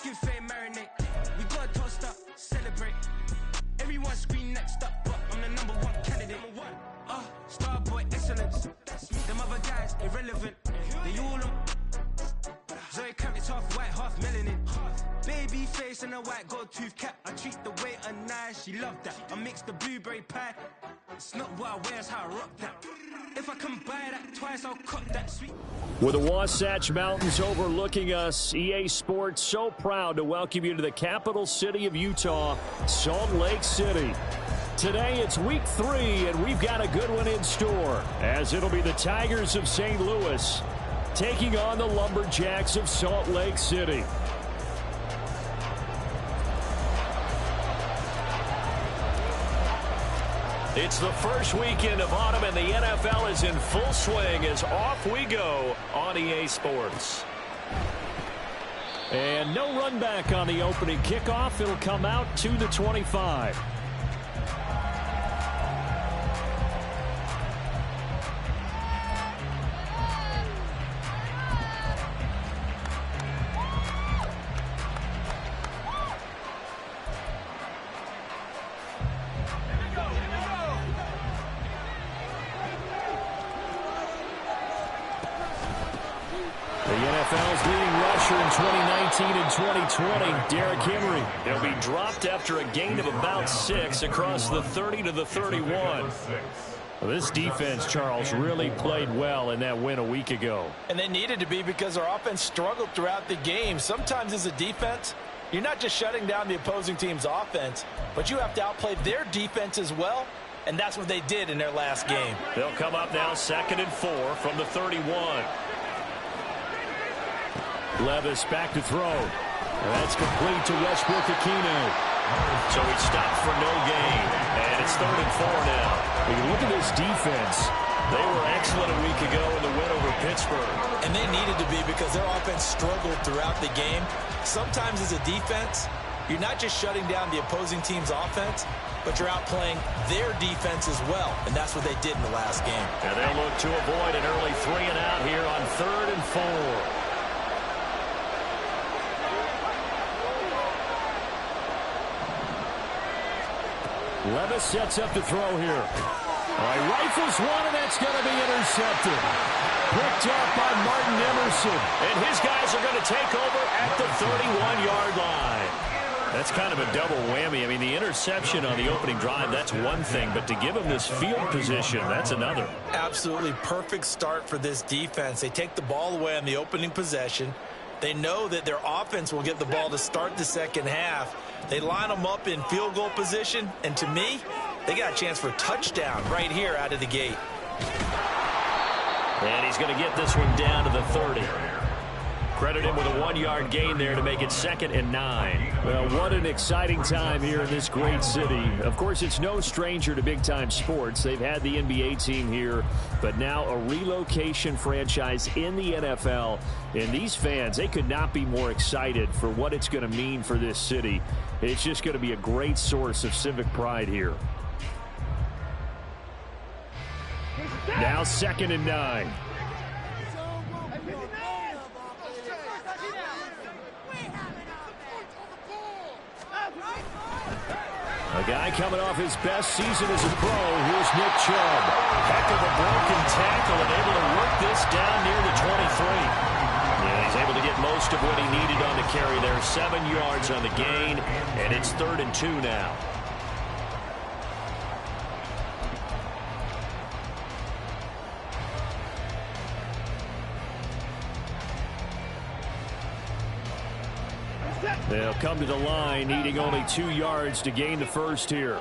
Making fame marinate. We got tossed up, celebrate. Everyone scream next up, but I'm the #1 candidate. Starboy excellence. Them other guys irrelevant. They all on. Zoe Kravitz half white, half melanin. Baby face and a white gold tooth cap. I treat the waiter nice, she loved that. I mix the blueberry pie. It's not what I wear, it's how I rock that. If I can buy that twice, I'll cut that sweet. With the Wasatch Mountains overlooking us, EA Sports so proud to welcome you to the capital city of Utah, Salt Lake City. Today it's week 3, and we've got a good one in store, as it'll be the Tigers of St. Louis taking on the Lumberjacks of Salt Lake City. It's the first weekend of autumn, and the NFL is in full swing as off we go on EA Sports. And no run back on the opening kickoff. It'll come out to the 25. NFL's leading rusher in 2019 and 2020, Derrick Henry. He'll be dropped after a gain of about 6 across the 30 to the 31. Well, this defense, Charles, really played well in that win a week ago. And they needed to be because our offense struggled throughout the game. Sometimes as a defense, you're not just shutting down the opposing team's offense, but you have to outplay their defense as well. And that's what they did in their last game. They'll come up now 2nd and 4 from the 31. Levis back to throw. That's complete to Westbrook-Ikhine. So he stopped for no gain. And it's 3rd and 4 now. When you look at this defense, they were excellent a week ago in the win over Pittsburgh. And they needed to be because their offense struggled throughout the game. Sometimes as a defense, you're not just shutting down the opposing team's offense, but you're outplaying their defense as well. And that's what they did in the last game. And they'll look to avoid an early 3 and out here on 3rd and 4. Levis sets up to throw here. All right, rifles one, and that's going to be intercepted. Picked up by Martin Emerson. And his guys are going to take over at the 31-yard line. That's kind of a double whammy. I mean, the interception on the opening drive, that's one thing. But to give him this field position, that's another. Absolutely perfect start for this defense. They take the ball away on the opening possession. They know that their offense will get the ball to start the second half. They line them up in field goal position, and to me, they got a chance for a touchdown right here out of the gate. And he's going to get this one down to the 30. Credit him with a 1-yard gain there to make it 2nd and 9. Well, what an exciting time here in this great city. Of course, it's no stranger to big-time sports. They've had the NBA team here, but now a relocation franchise in the NFL. And these fans, they could not be more excited for what it's going to mean for this city. It's just going to be a great source of civic pride here. Now 2nd and 9. A guy coming off his best season as a pro. Here's Nick Chubb. Heck of a broken tackle and able to work this down near the 23. Yeah, he's able to get most of what he needed on the carry there. 7 yards on the gain, and it's 3rd and 2 now. They'll come to the line, needing only 2 yards to gain the first here.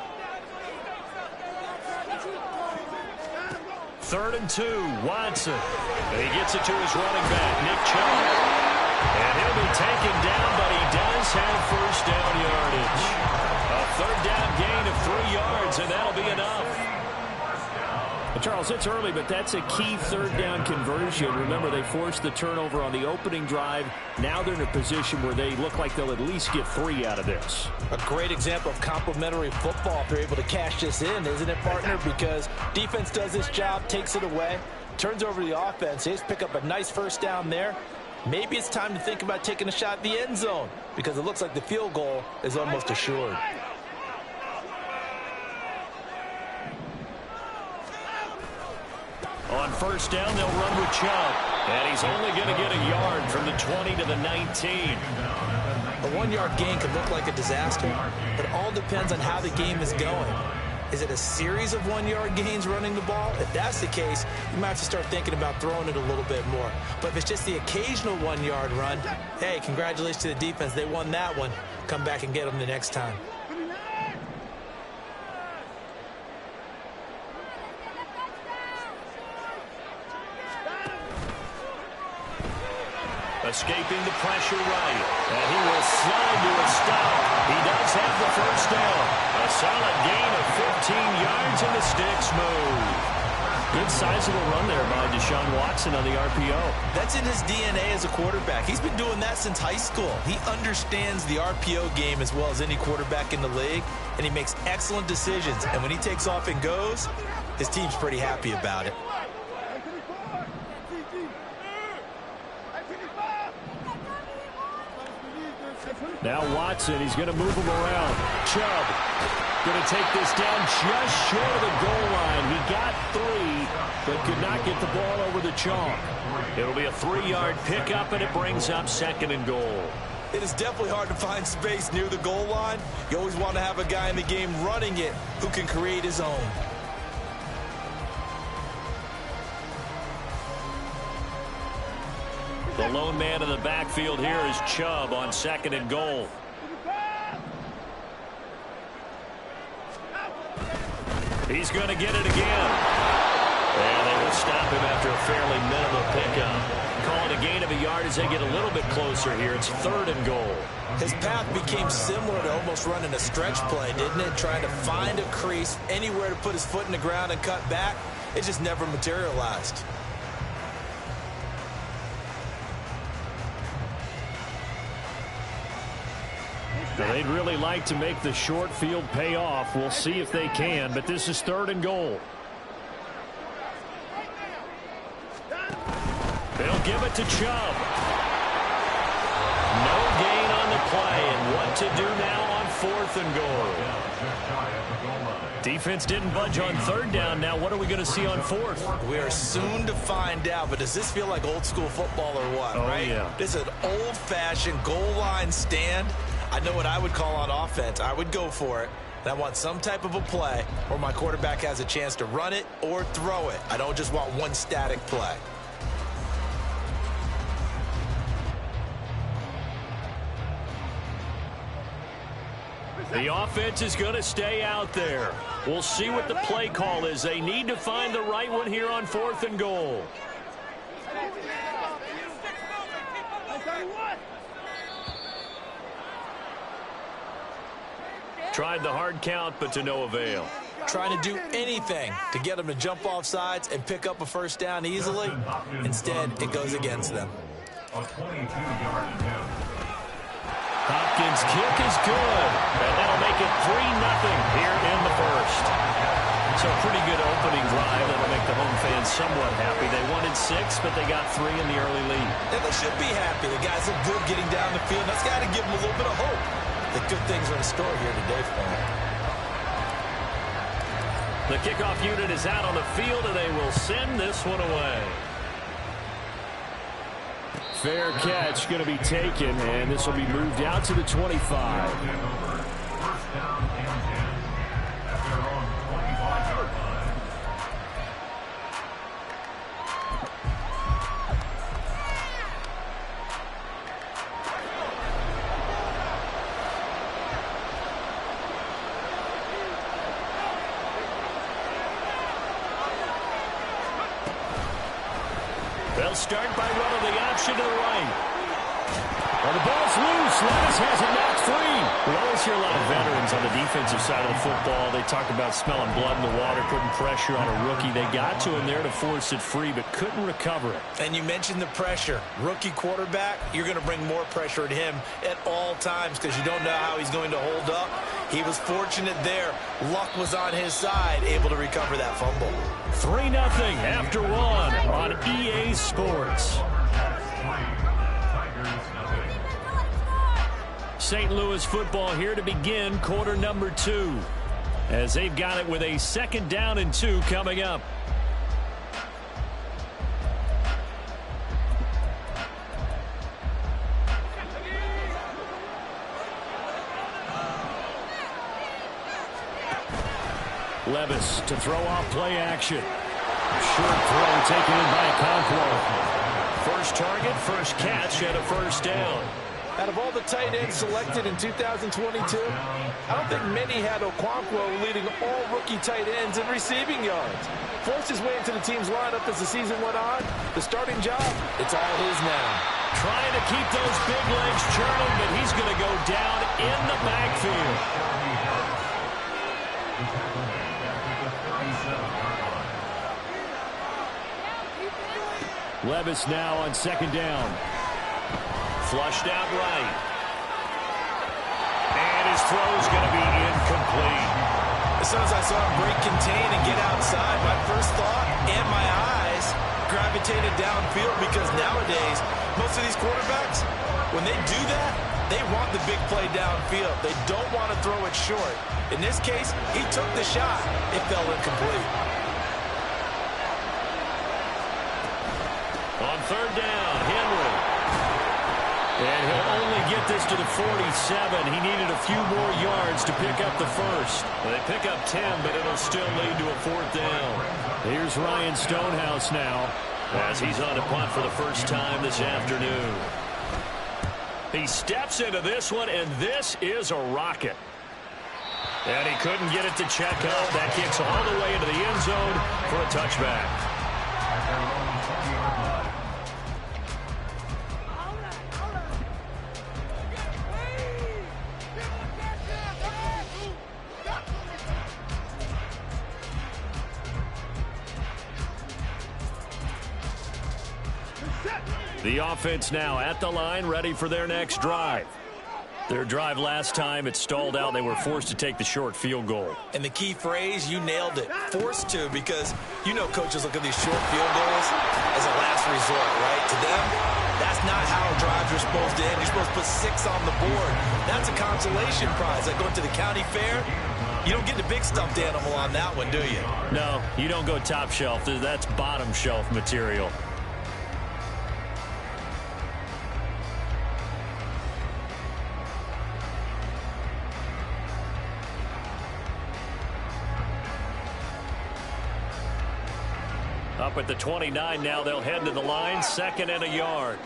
3rd and 2, Watson. And he gets it to his running back, Nick Chubb. And he'll be taken down, but he does have first down yardage. A 3rd down gain of 3 yards, and that'll be enough. Charles, it's early, but that's a key 3rd down conversion. Remember, they forced the turnover on the opening drive. Now they're in a position where they look like they'll at least get 3 out of this. A great example of complementary football if they're able to cash this in, isn't it, partner? Because defense does this job, takes it away, turns over the offense. They just pick up a nice first down there. maybe it's time to think about taking a shot at the end zone because it looks like the field goal is almost assured. On first down, they'll run with Chubb. And he's only going to get a yard from the 20 to the 19. A 1-yard gain could look like a disaster, but it all depends on how the game is going. Is it a series of 1-yard gains running the ball? If that's the case, you might have to start thinking about throwing it a little bit more. But if it's just the occasional 1-yard run, hey, congratulations to the defense. They won that one. Come back and get them the next time. Escaping the pressure right. And he will slide to a stop. He does have the first down. A solid gain of 15 yards and the sticks move. Good sizable run there by Deshaun Watson on the RPO. That's in his DNA as a quarterback. He's been doing that since high school. He understands the RPO game as well as any quarterback in the league, and he makes excellent decisions. And when he takes off and goes, his team's pretty happy about it. Now Watson, he's going to move him around. Chubb going to take this down just short of the goal line. He got 3, but could not get the ball over the chalk. It'll be a 3-yard pickup, and it brings up 2nd and goal. It is definitely hard to find space near the goal line. You always want to have a guy in the game running it who can create his own. The lone man in the backfield here is Chubb on 2nd and goal. He's going to get it again. And they will stop him after a fairly minimal pickup. Call it a gain of a yard as they get a little bit closer here. It's 3rd and goal. His path became similar to almost running a stretch play, didn't it? Trying to find a crease, anywhere to put his foot in the ground and cut back. It just never materialized. Now, they'd really like to make the short field pay off. We'll see if they can, but this is 3rd and goal. They'll give it to Chubb. No gain on the play, and what to do now on 4th and goal. Defense didn't budge on 3rd down. Now what are we going to see on 4th? We are soon to find out, but does this feel like old school football or what, right? Yeah. This is an old-fashioned goal line stand. I know what I would call on offense. I would go for it. And I want some type of a play where my quarterback has a chance to run it or throw it. I don't just want one static play. The offense is going to stay out there. We'll see what the play call is. They need to find the right one here on 4th and goal. Tried the hard count, but to no avail. Trying to do anything to get them to jump off sides and pick up a first down easily. Instead, it goes against them. Hopkins' kick is good, and that'll make it 3-0 here in the first. So a pretty good opening drive that'll make the home fans somewhat happy. They wanted 6, but they got 3 in the early lead. And they should be happy. The guys look good getting down the field. That's got to give them a little bit of hope that good things are in store here today for them. The kickoff unit is out on the field, and they will send this one away. Fair catch going to be taken, and this will be moved out to the 25. They'll start by running the option to the right. Well, the ball's loose. Levis has it knocked free. We always hear a lot of veterans on the defensive side of the football. They talk about smelling blood in the water, putting pressure on a rookie. They got to him there to force it free, but couldn't recover it. And you mentioned the pressure. Rookie quarterback, you're going to bring more pressure at him at all times because you don't know how he's going to hold up. He was fortunate there. Luck was on his side, able to recover that fumble. 3-0 after 1 on EA Sports. St. Louis football here to begin quarter number 2. As they've got it with a 2nd down and 2 coming up. Levis to throw off play action. Short throw taken in by Okonkwo. First target, first catch, and a first down. Out of all the tight ends selected in 2022, I don't think many had Okonkwo leading all rookie tight ends in receiving yards. Forced his way into the team's lineup as the season went on. The starting job, it's all his now. Trying to keep those big legs churning, but he's going to go down in the backfield. Levis now on 2nd down. Flushed out right. And his throw's going to be incomplete. As soon as I saw him break contain and get outside, my first thought and my eyes gravitated downfield, because nowadays, most of these quarterbacks, when they do that, they want the big play downfield. They don't want to throw it short. In this case, he took the shot. It fell incomplete. On 3rd down, Henry. And he'll only get this to the 47. He needed a few more yards to pick up the first. They pick up 10, but it'll still lead to a 4th down. Here's Ryan Stonehouse now as he's on to punt for the first time this afternoon. He steps into this one, and this is a rocket. And he couldn't get it to check out. That kicks all the way into the end zone for a touchback. The offense now at the line, ready for their next drive. Their drive last time, it stalled out. They were forced to take the short field goal. And the key phrase, you nailed it, forced to, because you know coaches look at these short field goals as a last resort, right? To them, that's not how drives are supposed to end. You're supposed to put 6 on the board. That's a consolation prize. Like going to the county fair, you don't get the big stuffed animal on that one, do you? No, you don't go top shelf. That's bottom shelf material. Up at the 29 now, they'll head to the line, 2nd and a yard.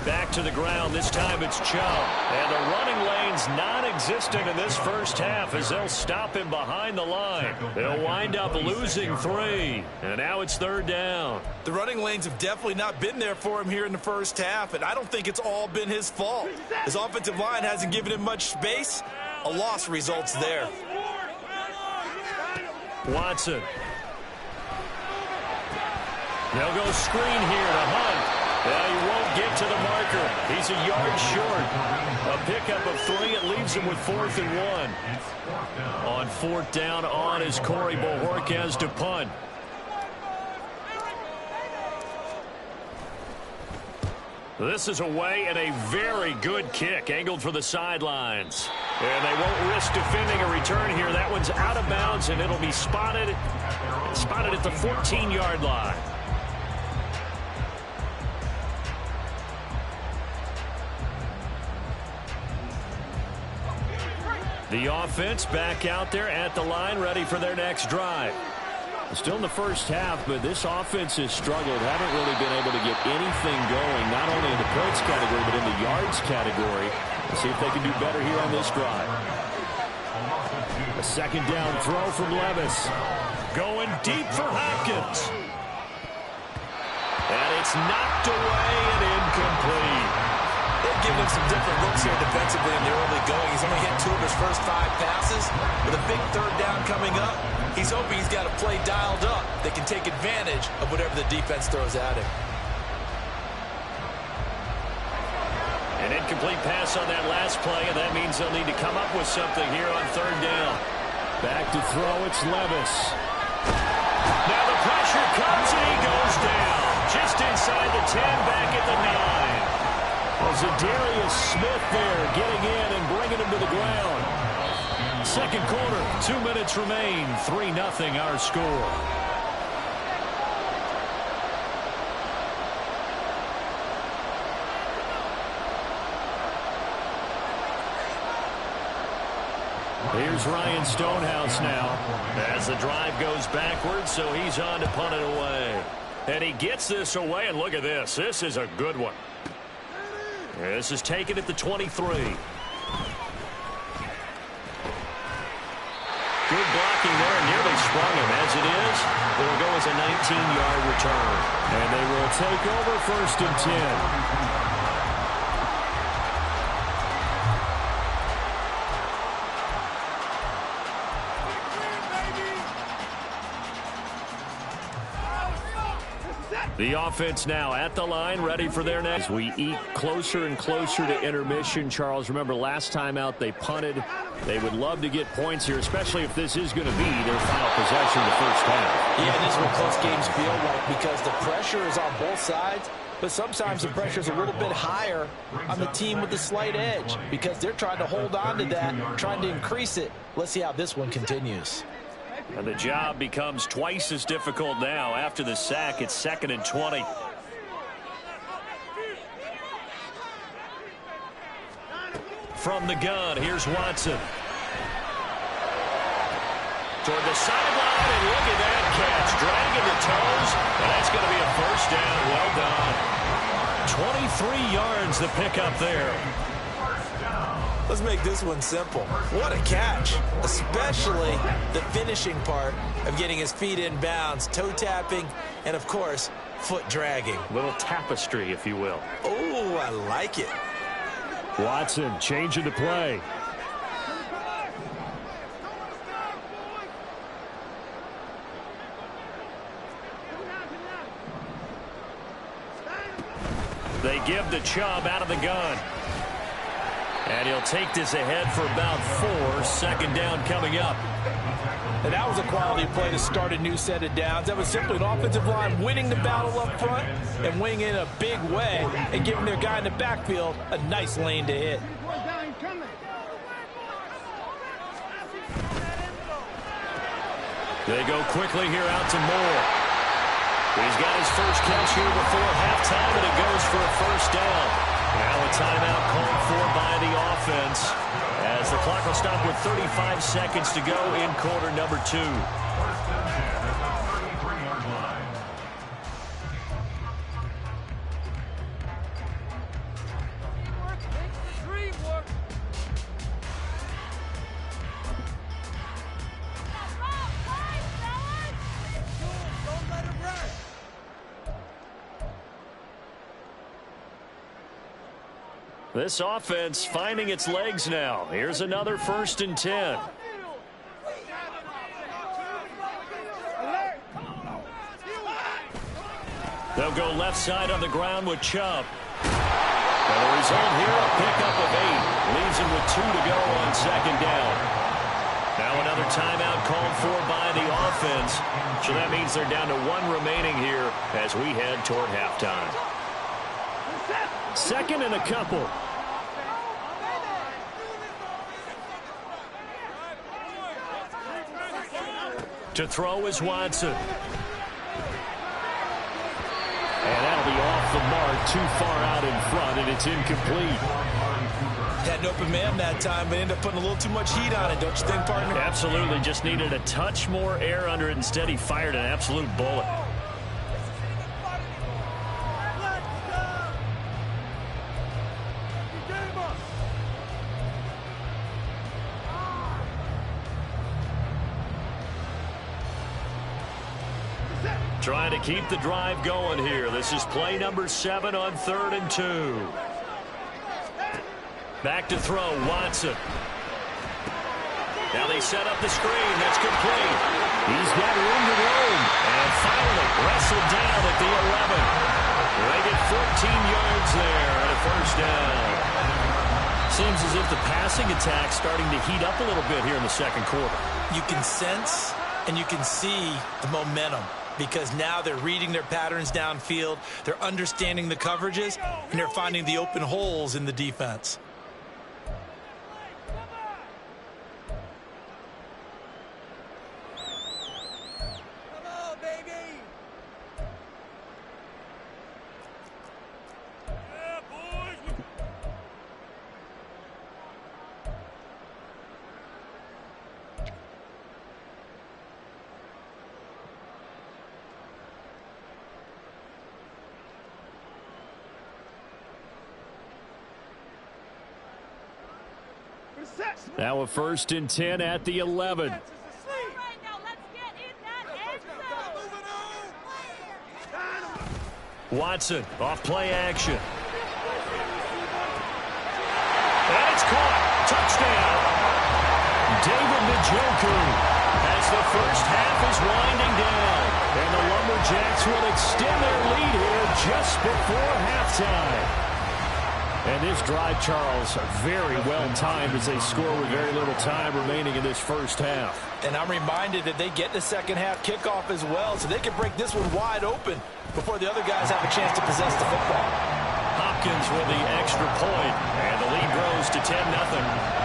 Back to the ground, this time it's Chubb. And the running lane's non-existent in this first half as they'll stop him behind the line. They'll wind up losing 3. And now it's 3rd down. The running lanes have definitely not been there for him here in the first half, and I don't think it's all been his fault. His offensive line hasn't given him much space. A loss results there. Watson. They'll go screen here to Hunt. Well, he won't get to the marker. He's a yard short. A pickup of 3. It leaves him with 4th and 1. On 4th down on is Corey Bojorquez to punt. This is away and a very good kick angled for the sidelines. And they won't risk defending a return here. That one's out of bounds, and it'll be spotted at the 14-yard line. The offense back out there at the line, ready for their next drive. Still in the first half, but this offense has struggled. Haven't really been able to get anything going, not only in the points category, but in the yards category. Let's see if they can do better here on this drive. A 2nd down throw from Levis. Going deep for Hopkins. And it's knocked away and incomplete. They've given him some different looks here defensively in the early going. He's only hit 2 of his first 5 passes. With a big 3rd down coming up, he's hoping he's got a play dialed up that can take advantage of whatever the defense throws at him. An incomplete pass on that last play, and that means they'll need to come up with something here on 3rd down. Back to throw, it's Levis. Now the pressure comes. Zadarius Smith there getting in and bringing him to the ground. Second quarter, 2 minutes remain. 3-0 our score. Here's Ryan Stonehouse now as the drive goes backwards, so he's on to punt it away. And he gets this away, and look at this. This is a good one. This is taken at the 23. Good blocking there, and nearly sprung him. As it is, it'll go as a 19-yard return. And they will take over 1st and 10. The offense now at the line, ready for their next. As we eat closer and closer to intermission, Charles, remember last time out they punted. They would love to get points here, especially if this is going to be their final possession of the first half. Yeah, this is what close games feel like because the pressure is on both sides, but sometimes the pressure is a little bit higher on the team with the slight edge because they're trying to hold on to that, trying to increase it. Let's see how this one continues. And the job becomes twice as difficult now. After the sack, it's 2nd and 20. From the gun, here's Watson. Toward the sideline, and look at that catch. Dragging the toes, and that's going to be a first down. Well done. 23 yards the pickup there. Let's make this one simple. What a catch, especially the finishing part of getting his feet in bounds, toe tapping, and, of course, foot dragging. Little tapestry, if you will. Oh, I like it. Watson changing the play. They give the Chubb out of the gun. And he'll take this ahead for about 4. Second down coming up. And that was a quality play to start a new set of downs. That was simply an offensive line winning the battle up front and winning in a big way and giving their guy in the backfield a nice lane to hit. They go quickly here out to Moore. He's got his first catch here before halftime, and it goes for a first down. Now a timeout called for by the offense as the clock will stop with 35 seconds to go in quarter number 2. This offense finding its legs now. Here's another 1st and 10. They'll go left side on the ground with Chubb. And the result here, a pickup of 8. Leaves him with 2 to go on second down. Now another timeout called for by the offense. So that means they're down to 1 remaining here as we head toward halftime. 2nd and a couple. To throw is Watson. And that'll be off the mark, too far out in front, and it's incomplete. Had an open man that time, but ended up putting a little too much heat on it, don't you think, partner? Absolutely. Just needed a touch more air under it. Instead, he fired an absolute bullet. Trying to keep the drive going here. This is play number 7 on 3rd and 2. Back to throw, Watson. Now they set up the screen. That's complete. He's got room to roam. And finally wrestled down at the 11. They get 14 yards there and a first down. Seems as if the passing attack's starting to heat up a little bit here in the second quarter. You can sense and you can see the momentum. because now they're reading their patterns downfield, they're understanding the coverages, and they're finding the open holes in the defense. Now a 1st and 10 at the 11. Watson off play action. And it's caught. Touchdown. David Njoku as the first half is winding down. And the Lumberjacks will extend their lead here just before halftime. And this drive, Charles, very well timed as they score with very little time remaining in this first half. And I'm reminded that they get the second half kickoff as well, so they can break this one wide open before the other guys have a chance to possess the football. Hopkins with the extra point, and the lead grows to 10-0.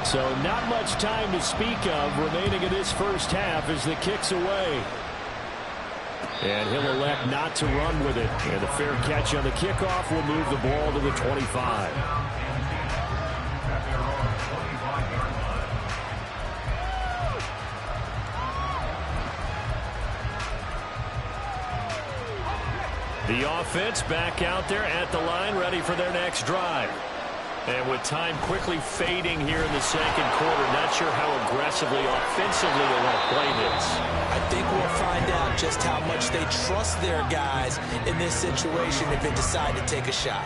So not much time to speak of remaining in this first half as the kick's away. And he'll elect not to run with it. And the fair catch on the kickoff will move the ball to the 25. The offense back out there at the line, ready for their next drive. And with time quickly fading here in the second quarter, not sure how aggressively, offensively they want to play this. I think we'll find out just how much they trust their guys in this situation if they decide to take a shot.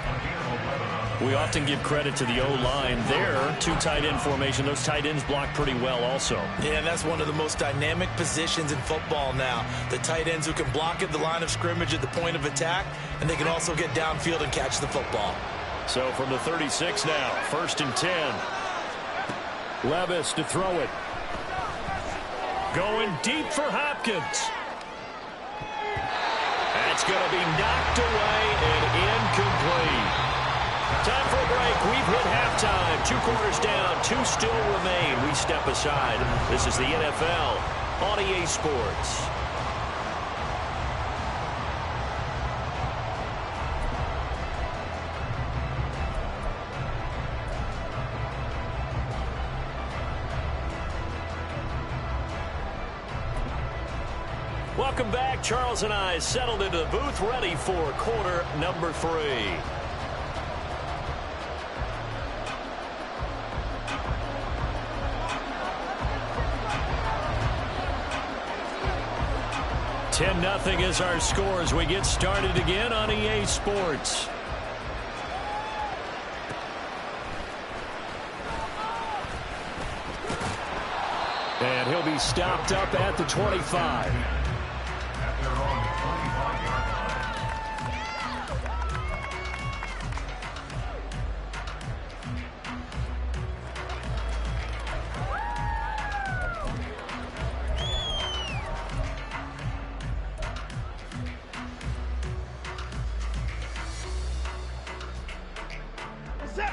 We often give credit to the O-line there. 2 tight end formation. Those tight ends block pretty well also. Yeah, and that's one of the most dynamic positions in football now. The tight ends who can block at the line of scrimmage at the point of attack, and they can also get downfield and catch the football. So from the 36 now, 1st and 10. Levis to throw it. Going deep for Hopkins. That's going to be knocked away and incomplete. Time for a break. We've hit halftime. 2 quarters down, 2 still remain. We step aside. This is the NFL on EA Sports. Welcome back. Charles and I settled into the booth, ready for quarter number 3. (10-0) is our score as we get started again on EA Sports. And he'll be stopped up at the 25.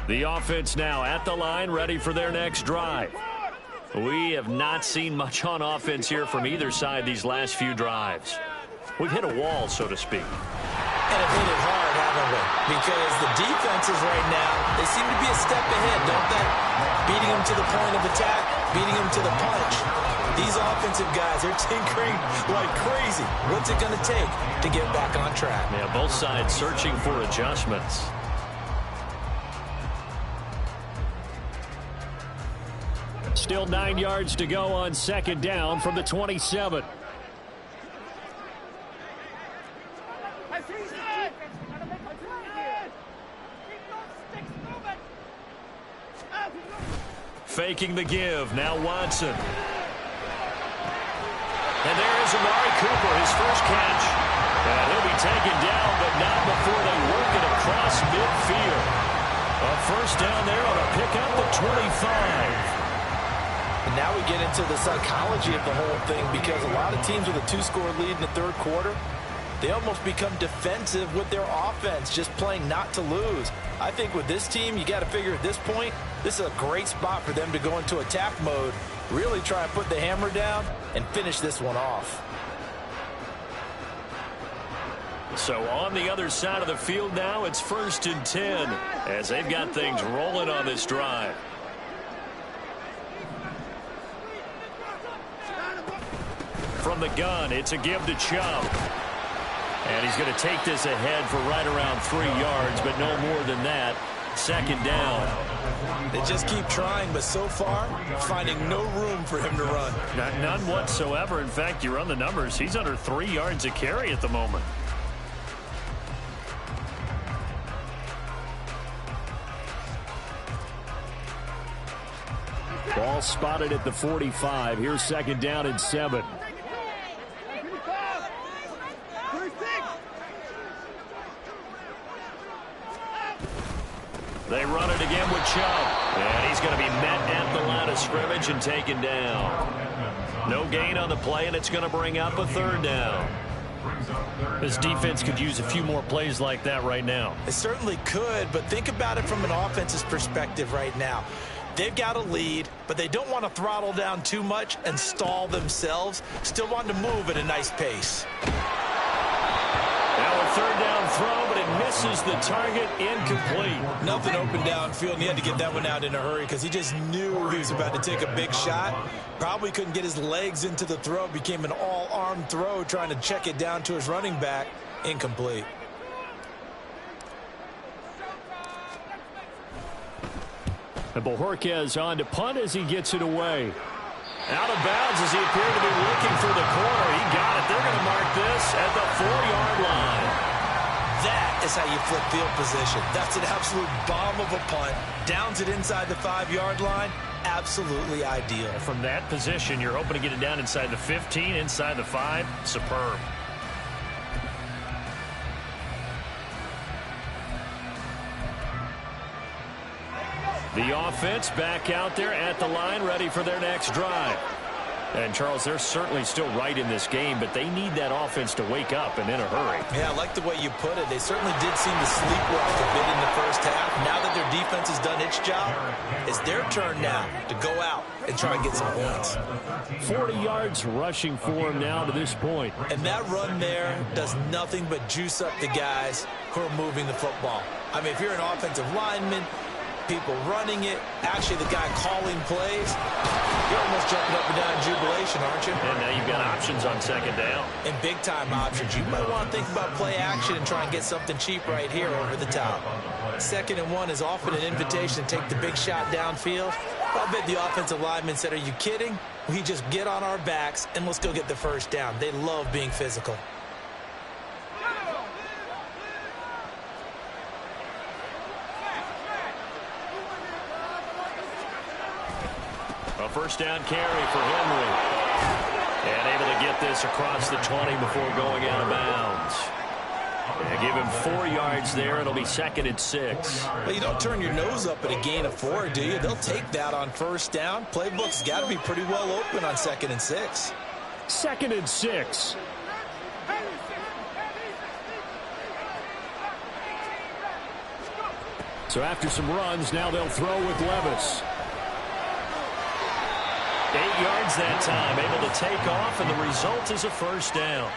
The offense now at the line, ready for their next drive. We have not seen much on offense here from either side these last few drives. We've hit a wall, so to speak. And have hit it hard, haven't we? Because the defenses right now, they seem to be a step ahead, don't they? Beating them to the point of attack, beating them to the punch. These offensive guys are tinkering like crazy. What's it going to take to get back on track? Yeah, both sides searching for adjustments. Still 9 yards to go on 2nd down from the 27. Faking the give. Now Watson. And there is Amari Cooper, his first catch. And he'll be taken down, but not before they work it across midfield. A first down there on a pickup at 25. And now we get into the psychology of the whole thing, because a lot of teams with a 2-score lead in the third quarter, they almost become defensive with their offense, just playing not to lose. I think with this team, you got to figure at this point, this is a great spot for them to go into attack mode, really try and put the hammer down and finish this one off. So on the other side of the field now, it's 1st and 10 as they've got things rolling on this drive. From the gun, it's a give to Chubb. And he's going to take this ahead for right around 3 yards, but no more than that. 2nd down. They just keep trying, but so far, finding no room for him to run. None whatsoever. In fact, you run the numbers, he's under 3 yards a carry at the moment. Ball spotted at the 45. Here's 2nd down and 7. They run it again with Chubb. And he's going to be met at the line of scrimmage and taken down. No gain on the play, and it's going to bring up a 3rd down. This defense could use a few more plays like that right now. It certainly could, but think about it from an offense's perspective right now. They've got a lead, but they don't want to throttle down too much and stall themselves. Still want to move at a nice pace. Now a 3rd down throw, but it misses the target, incomplete. Nothing open downfield, and he had to get that one out in a hurry because he just knew he was about to take a big shot. Probably couldn't get his legs into the throw. Became an all-arm throw, trying to check it down to his running back. Incomplete. And Bojorquez on to punt as he gets it away. Out of bounds as he appeared to be looking for the corner. He got it. They're going to mark this at the 4-yard line. That is how you flip field position. That's an absolute bomb of a punt. Downs it inside the 5-yard line. Absolutely ideal. From that position, you're hoping to get it down inside the 15, inside the 5. Superb. The offense back out there at the line, ready for their next drive. And, Charles, they're certainly still right in this game, but they need that offense to wake up and in a hurry. Yeah, I like the way you put it. They certainly did seem to sleepwalk a bit in the first half. Now that their defense has done its job, it's their turn now to go out and try and get some points. 40 yards rushing for him now to this point. And that run there does nothing but juice up the guys who are moving the football. I mean, if you're an offensive lineman, people running it, actually the guy calling plays, you're almost jumping up and down in jubilation, aren't you? And now you've got options on 2nd down. And big-time options. You might want to think about play action and try and get something cheap right here over the top. 2nd and 1 is often an invitation to take the big shot downfield. I bet the offensive lineman said, are you kidding? We just get on our backs and let's go get the first down. They love being physical. A first down carry for Henry. And able to get this across the 20 before going out of bounds. And give him 4 yards there. It'll be 2nd and 6. Well, you don't turn your nose up at a gain of 4, do you? They'll take that on first down. Playbook's got to be pretty well open on 2nd and 6. 2nd and 6. So after some runs, now they'll throw with Levis. 8 yards that time, able to take off, and the result is a first down.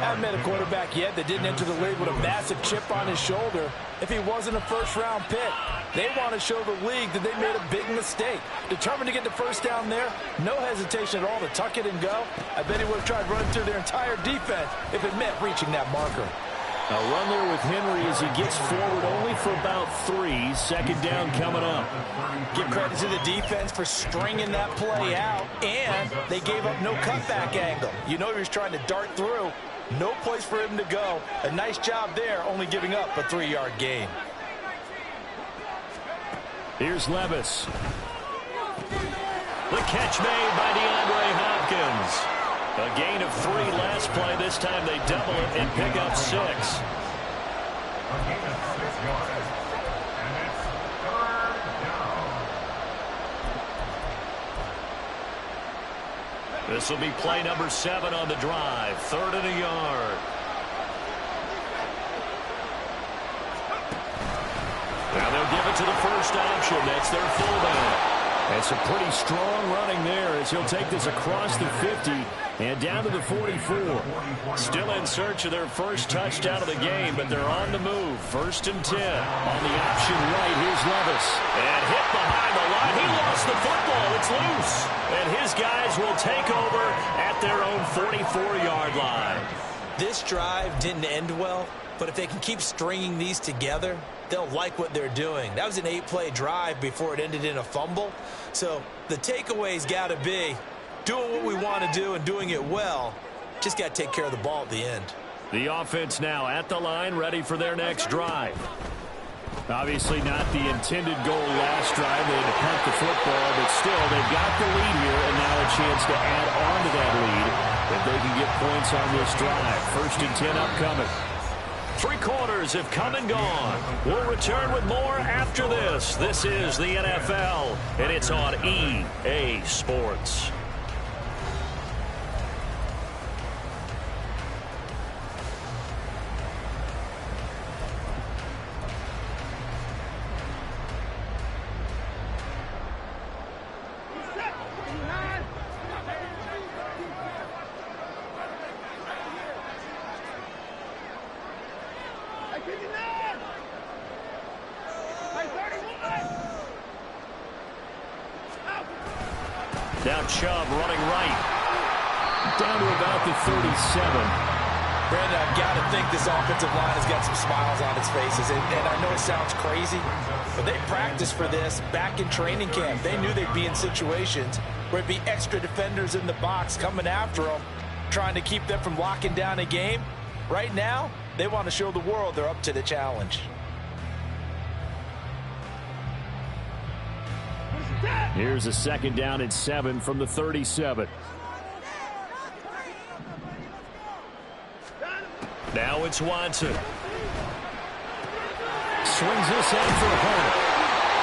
I haven't met a quarterback yet that didn't enter the league with a massive chip on his shoulder if he wasn't a first-round pick. They want to show the league that they made a big mistake. Determined to get the first down there, no hesitation at all to tuck it and go. I bet he would have tried running through their entire defense if it meant reaching that marker. A run there with Henry as he gets forward only for about 3. 2nd down coming up. Give credit to the defense for stringing that play out, and they gave up no cutback angle. You know he was trying to dart through. No place for him to go. A nice job there, only giving up a 3-yard gain. Here's Levis. The catch made by DeAndre Hopkins. A gain of 3 last play. This time they double it and pick up 6. A gain of 6 yards. And it's 3rd down. This will be play number 7 on the drive. 3rd and a yard. Now they'll give it to the first option. That's their fullback. That's a pretty strong running there as he'll take this across the 50 and down to the 44. Still in search of their first touchdown of the game, but they're on the move. 1st and 10. On the option right, here's Levis. And hit behind the line. He lost the football. It's loose. And his guys will take over at their own 44-yard line. This drive didn't end well, but if they can keep stringing these together, they'll like what they're doing. That was an 8-play drive before it ended in a fumble. So the takeaway's got to be doing what we want to do and doing it well. Just got to take care of the ball at the end. The offense now at the line, ready for their next drive. Obviously not the intended goal last drive. They had to punt the football, but still they've got the lead here and now a chance to add on to that lead if they can get points on this drive. 1st and 10 upcoming. 3 quarters have come and gone. We'll return with more after this. This is the NFL, and it's on EA Sports. Now Chubb running right. Down to about the 37. Brandon, I've got to think this offensive line has got some smiles on its faces. And I know it sounds crazy, but they practiced for this back in training camp. They knew they'd be in situations where it'd be extra defenders in the box coming after them, trying to keep them from locking down a game. Right now, they want to show the world they're up to the challenge. Here's a 2nd down and 7 from the 37. Now it's Watson. Swings this in for home.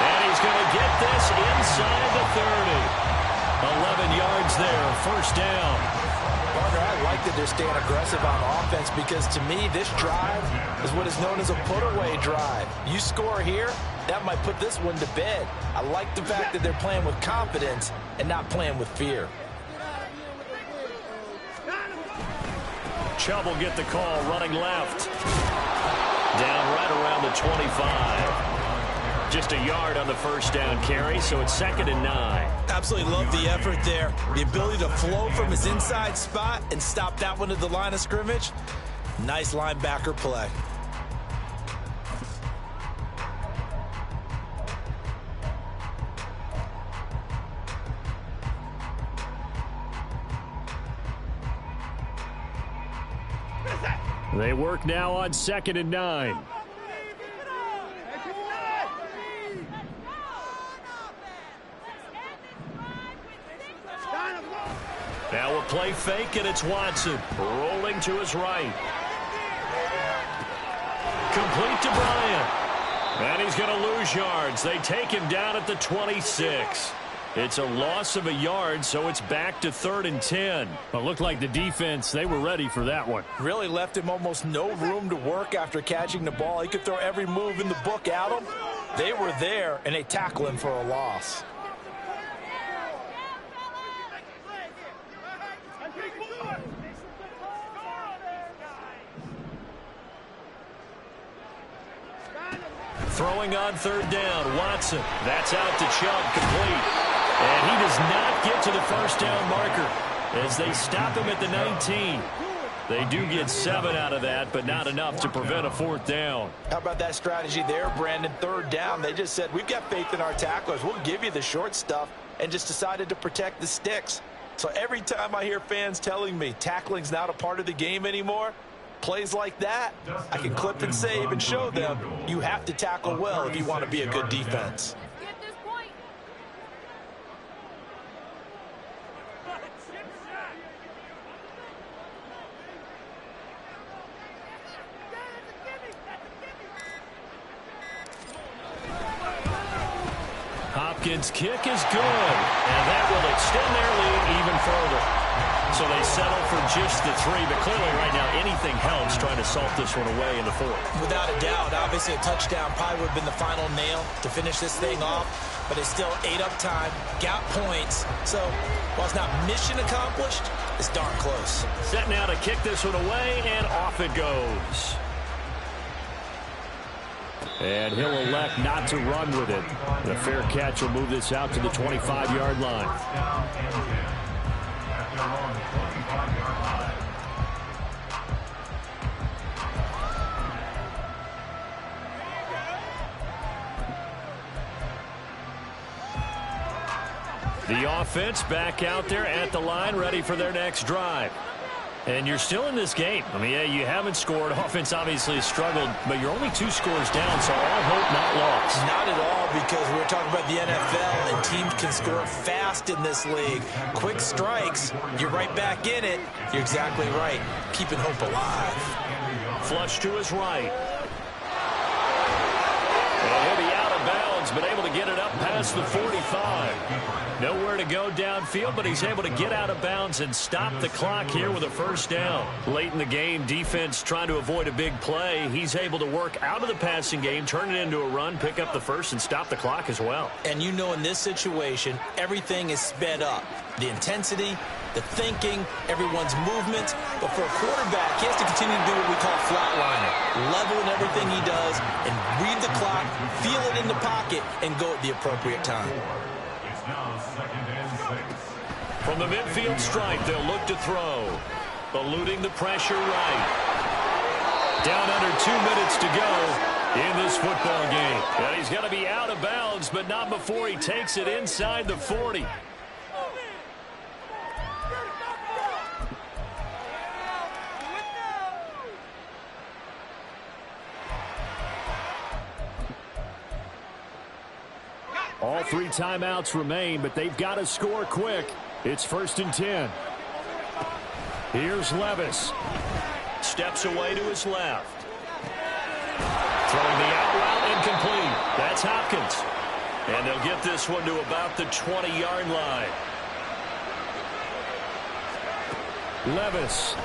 And he's going to get this inside the 30. 11 yards there, 1st down. Partner, I like that they're staying aggressive on offense because to me, this drive is what is known as a put-away drive. You score here, that might put this one to bed. I like the fact that they're playing with confidence and not playing with fear. Chubb will get the call running left. Down right around the 25. Just a yard on the 1st down carry, so it's 2nd and 9. Absolutely love the effort there. The ability to flow from his inside spot and stop that one at the line of scrimmage. Nice linebacker play. They work now on 2nd and 9. Now a play fake, and it's Watson rolling to his right. Complete to Bryant. And he's going to lose yards. They take him down at the 26. It's a loss of a yard, so it's back to 3rd and 10. But looked like the defense, they were ready for that one. Really left him almost no room to work after catching the ball. He could throw every move in the book at him. They were there, and they tackle him for a loss. Throwing on 3rd down, Watson. That's out to Chubb, complete. And he does not get to the 1st down marker as they stop him at the 19. They do get 7 out of that, but not enough to prevent a 4th down. How about that strategy there, Brandon? 3rd down, they just said, we've got faith in our tacklers. We'll give you the short stuff, and just decided to protect the sticks. So every time I hear fans telling me tackling's not a part of the game anymore, plays like that, I can clip and save and show them you have to tackle well if you want to be a good defense. Hopkins' kick is good, and that will extend their lead even further. So they settle for just the 3, but clearly right now anything helps trying to salt this one away in the 4th. Without a doubt, obviously a touchdown probably would have been the final nail to finish this thing off, but it's still ate up time, got points. So while it's not mission accomplished, it's darn close. Set now to kick this one away, and off it goes. And he'll elect not to run with it. The fair catch will move this out to the 25-yard line. The offense back out there at the line, ready for their next drive. And you're still in this game. I mean, yeah, you haven't scored. Offense obviously has struggled, but you're only 2 scores down, so all hope not lost. Not at all, because we're talking about the NFL, and teams can score fast in this league. Quick strikes, you're right back in it. You're exactly right. Keeping hope alive. Flush to his right. And he'll be out of bounds, but able to get it up past the 45. Nowhere to go downfield, but he's able to get out of bounds and stop the clock here with a first down. Late in the game, defense trying to avoid a big play. He's able to work out of the passing game, turn it into a run, pick up the first, and stop the clock as well. And you know in this situation, everything is sped up. The intensity, the thinking, everyone's movement. But for a quarterback, he has to continue to do what we call flatliner. Level in everything he does and read the clock, feel it in the pocket, and go at the appropriate time. From the midfield stripe, they'll look to throw. Eluding the pressure right. Down under 2 minutes to go in this football game. And he's going to be out of bounds, but not before he takes it inside the 40. All 3 timeouts remain, but they've got to score quick. It's 1st and 10. Here's Levis. Steps away to his left. Throwing the out route incomplete. That's Hopkins. And they'll get this one to about the 20-yard line. Levis.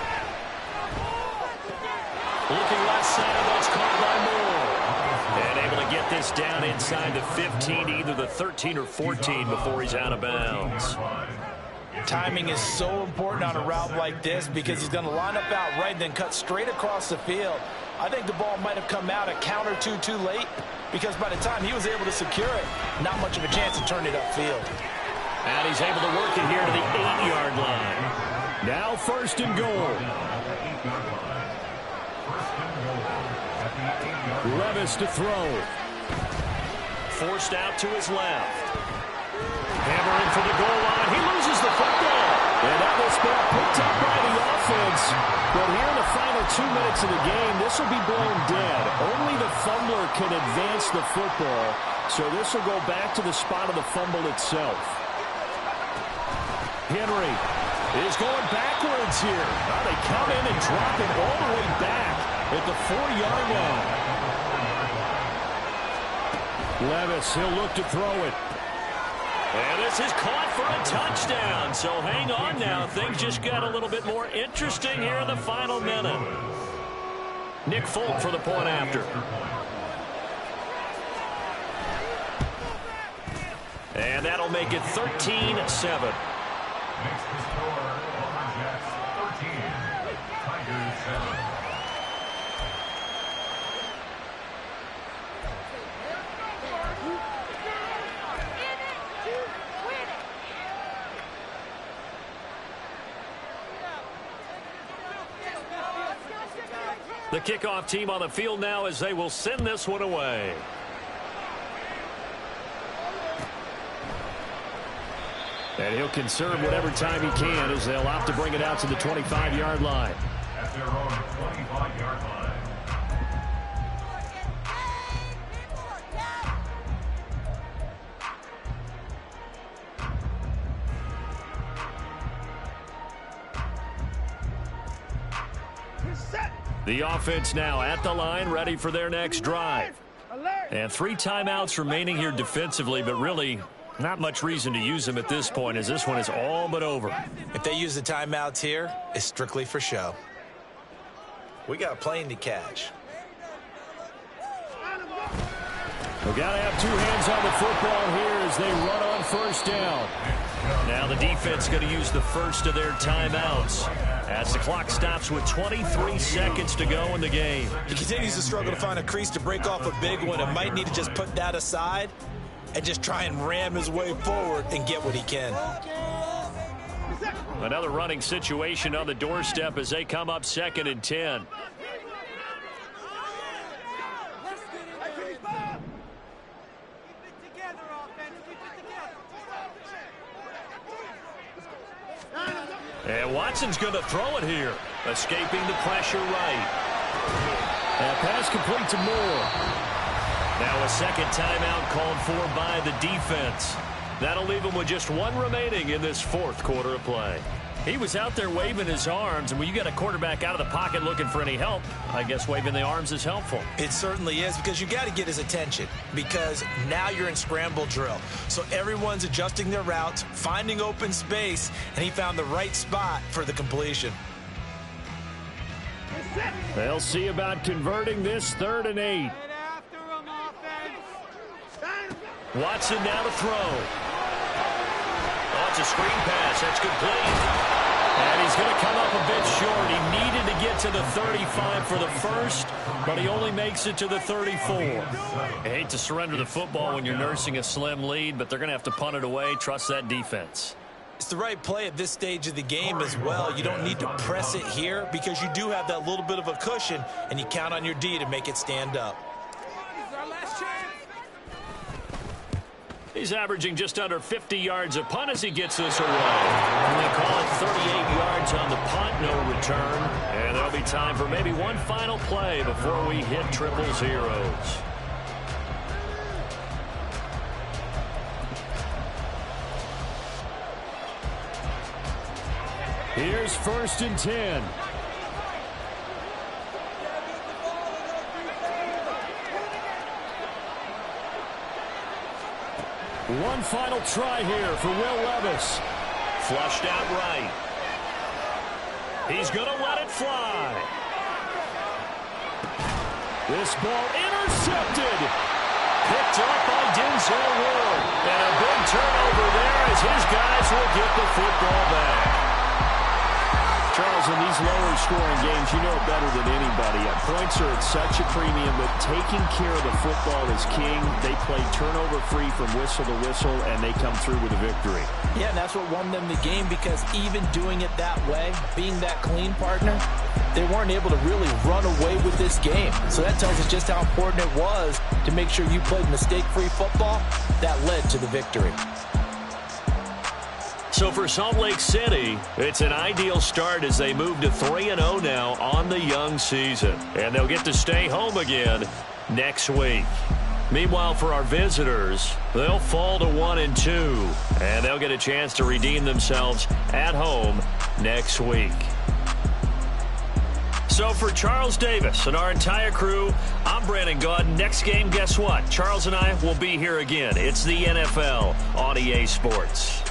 Looking left side, that's caught by Moore. And able to get this down inside the 15, either the 13 or 14 before he's out of bounds. Timing is so important on a route like this because he's going to line up out right and then cut straight across the field. I think the ball might have come out a count or two too late because by the time he was able to secure it, not much of a chance to turn it upfield. And he's able to work it here to the 8-yard line. Now 1st and goal. Levis to throw. Forced out to his left. Hammering for the goal line. He loses the football. And that was picked up by the offense. But here in the final 2 minutes of the game, this will be blown dead. Only the fumbler can advance the football. So this will go back to the spot of the fumble itself. Henry is going backwards here. Now they come in and drop it all the way back at the 4-yard line. Levis, he'll look to throw it. And this is caught for a touchdown. So hang on now. Things just got a little bit more interesting here in the final minute. Nick Folk for the point after. And that'll make it 13-7. Next to score, Lumberjacks 13, Tigers 7. The kickoff team on the field now as they will send this one away. And he'll conserve whatever time he can as they'll opt to bring it out to the 25-yard line. At their own 25-yard line. The offense now at the line, ready for their next drive. And 3 timeouts remaining here defensively, but really Not much reason to use him at this point, as this one is all but over. If they use the timeouts here, it's strictly for show. We got a plane to catch. We've got to have two hands on the football here as they run on first down. Now the defense going to use the first of their timeouts as the clock stops with 23 seconds to go in the game. He continues to struggle to find a crease to break off a big one and might need to just put that aside and just try and ram his way forward and get what he can. Another running situation on the doorstep as they come up 2nd and 10. And Watson's going to throw it here, escaping the pressure right. That pass complete to Moore. Now a second timeout called for by the defense. That'll leave him with just one remaining in this 4th quarter of play. He was out there waving his arms, and when you got a quarterback out of the pocket looking for any help, I guess waving the arms is helpful. It certainly is, because you got to get his attention, because now you're in scramble drill. So everyone's adjusting their routes, finding open space, and he found the right spot for the completion. They'll see about converting this 3rd and 8. Watson now to throw. Oh, it's a screen pass. That's complete. And he's going to come up a bit short. He needed to get to the 35 for the first, but he only makes it to the 34. I hate to surrender the football when you're nursing a slim lead, but they're going to have to punt it away. Trust that defense. It's the right play at this stage of the game as well. You don't need to press it here because you do have that little bit of a cushion, and you count on your D to make it stand up. He's averaging just under 50 yards a punt as he gets this away. And they call it 38 yards on the punt, no return. And there'll be time for maybe one final play before we hit triple zeros. Here's 1st and 10. One final try here for Will Levis. Flushed out right. He's going to let it fly. This ball intercepted. Picked up by Denzel Ward. And a big turnover there as his guys will get the football back. Charles, in these lower scoring games, you know better than anybody. Points are at such a premium, but taking care of the football is king. They play turnover-free from whistle to whistle, and they come through with a victory. Yeah, and that's what won them the game, because even doing it that way, being that clean partner, they weren't able to really run away with this game. So that tells us just how important it was to make sure you played mistake-free football. That led to the victory. So for Salt Lake City, it's an ideal start as they move to 3-0 now on the young season. And they'll get to stay home again next week. Meanwhile, for our visitors, they'll fall to 1-2. And they'll get a chance to redeem themselves at home next week. So for Charles Davis and our entire crew, I'm Brandon Gaud. Next game, guess what? Charles and I will be here again. It's the NFL on EA Sports.